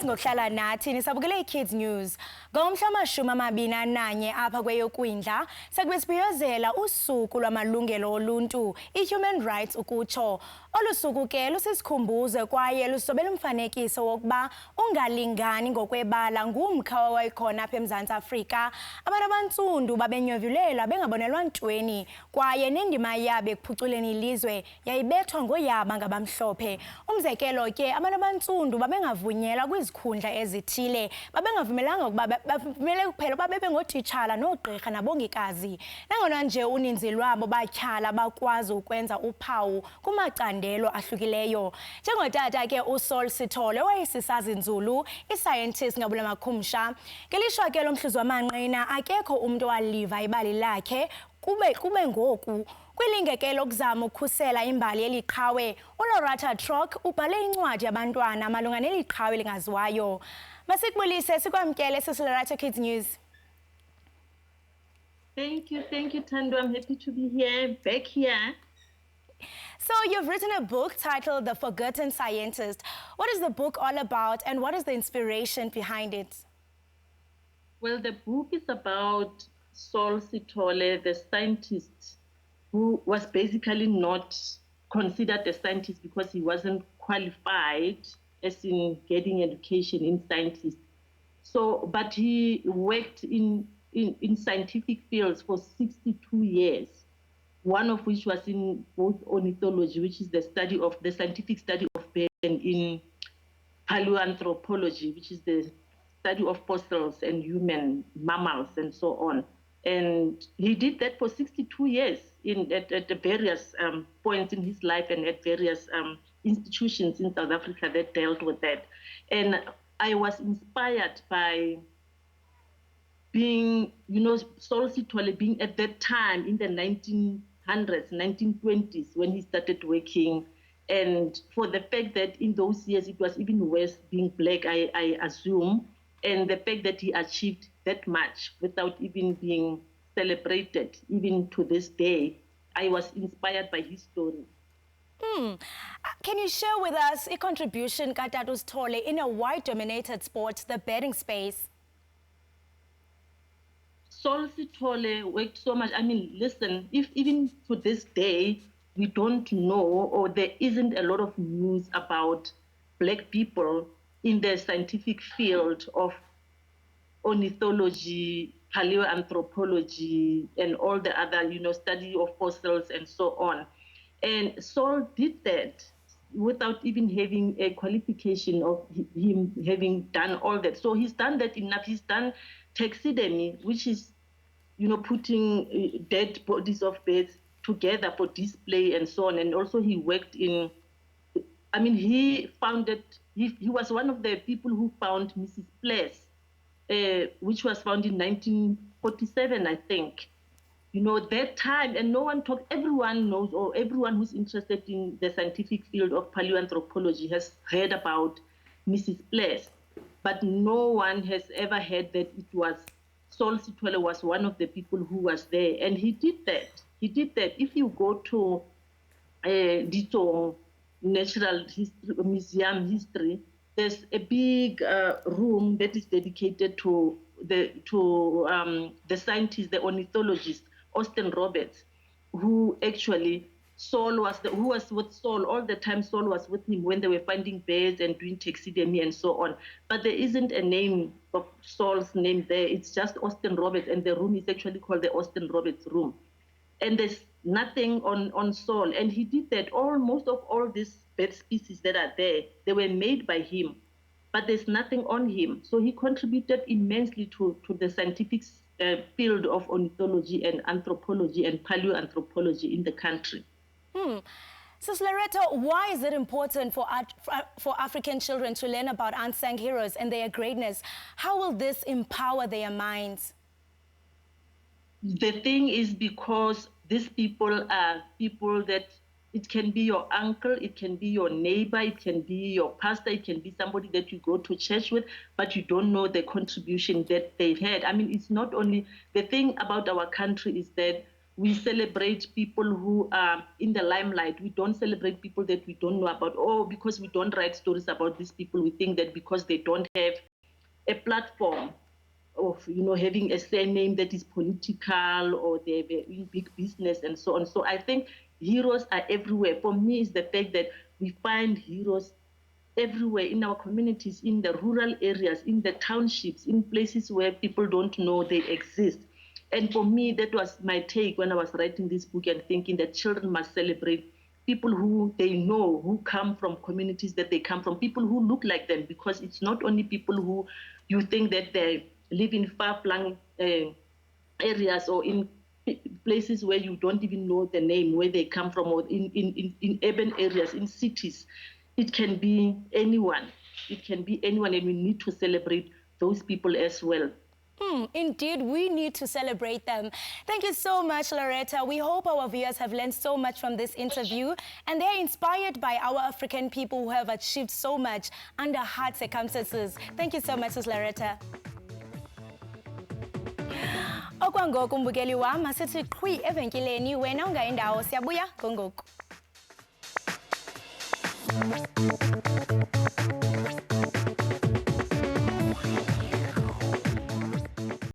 Ngokuhlala nathi nisabukele iKids News. Ngomhla wama-21 apha kweyoKwindla sakwesibhiyozela usuku lwamalungelo oluntu, i-Human Rights ukutsho. Olu suku ke lusisikhumbuzo kwaye lusobela umfanekiso wokuba ungalingani ngokwebala ngumkha owayekhona apha eMzantsi Afrika. Abantu abantsundu babenyovulela bengabonelwa ntweni kwaye nendima yabo ekuphuculeni ilizwe yayibethwa ngoyaba ngabamhlophe. Umzekelo ke abantu abantsundu babengavunyelwa kwizikhundla ezithile, babengavumelanga ukuba bavumele kuphela ukuba bebe ngootitshala noogqirha nabongikazi. Nangona nje uninzi lwabo batyhala bakwazi ukwenza uphawu kumacandelo ahlukileyo. Njengotata ke uSol Sithole owayesisazi nzulu, iscientist ngabula makhumsha. Ngelishwa ke lomhluzi wamanqina akekho umntu waliva ibali lakhe kube ngoku. Kwilinge ke lokuzama ukukhusela imbali yeliqhawe, uLoretta Trock ubhale incwadi yabantwana malunga neliqhawe lingaziwayo. Masikubulise sikwamkele sisiloretta Kids News. Thank you, Tando. I'm happy to be here, back here. So you've written a book titled The Forgotten Scientist. What is the book all about and what is the inspiration behind it? Well, the book is about Sol Sithole, the scientist who was basically not considered a scientist because he wasn't qualified as in getting education in scientists. So, but he worked in scientific fields for 62 years, one of which was in both ornithology, which is the scientific study of birds, and in paleoanthropology, which is the study of fossils and human mammals and so on. And he did that for 62 years at the various points in his life and at various institutions in South Africa that dealt with that. And I was inspired by being, Sol Sithole being at that time in the 1900s, 1920s, when he started working. And for the fact that in those years it was even worse being black, I assume, and the fact that he achieved that much without even being celebrated, even to this day, I was inspired by his story. Can you share with us a contribution kaTata Sithole in a white-dominated sport, the betting space? Sol Sithole worked so much. I mean, listen, if even to this day, we don't know or there isn't a lot of news about black people in the scientific field of ornithology, paleoanthropology, and all the other, study of fossils and so on. And Sol did that without even having a qualification of him having done all that. So he's done that enough. He's done taxidermy, which is, putting dead bodies of birds together for display and so on. And also he worked in, he was one of the people who found Mrs. Place, which was found in 1947, I think. That time, and no one talks, everyone knows, or everyone who's interested in the scientific field of paleoanthropology has heard about Mrs. Place, but no one has ever heard that it was Sol Sithole was one of the people who was there, and he did that. He did that. If you go to Ditong Natural Museum History, there's a big room that is dedicated to the scientist, the ornithologist, Austin Roberts, who actually who was with Sol all the time. Sol was with him when they were finding birds and doing taxidermy and so on. But there isn't a name of Sol's name there. It's just Austin Roberts, and the room is actually called the Austin Roberts room. And there's nothing on Sol. And he did that. Most of all these bird species that are there, they were made by him, but there's nothing on him. So he contributed immensely to the scientific field of ornithology and anthropology and paleoanthropology in the country. So, Loretta, why is it important for African children to learn about unsung heroes and their greatness? How will this empower their minds? The thing is because these people are people that it can be your uncle, it can be your neighbor, it can be your pastor, it can be somebody that you go to church with, but you don't know the contribution that they've had. It's not only, the thing about our country is that we celebrate people who are in the limelight. We don't celebrate people that we don't know about. Or because we don't write stories about these people, we think that because they don't have a platform of having a surname that is political, or they're in big business and so on. So I think heroes are everywhere. For me, it's the fact that we find heroes everywhere in our communities, in the rural areas, in the townships, in places where people don't know they exist. And for me, that was my take when I was writing this book and thinking that children must celebrate people who they know, who come from communities that they come from, people who look like them, because it's not only people who you think that they live in far-flung areas or in places where you don't even know the name, where they come from, or in urban areas, in cities. It can be anyone. It can be anyone, and we need to celebrate those people as well. Indeed, we need to celebrate them. Thank you so much, Loretta. We hope our viewers have learned so much from this interview, and they're inspired by our African people who have achieved so much under hard circumstances. Thank you so much, Ms. Loretta. Okwangoku mbukeli wam asithi qhwi evenkileni wena ungayindawo siyabuya ngongoku.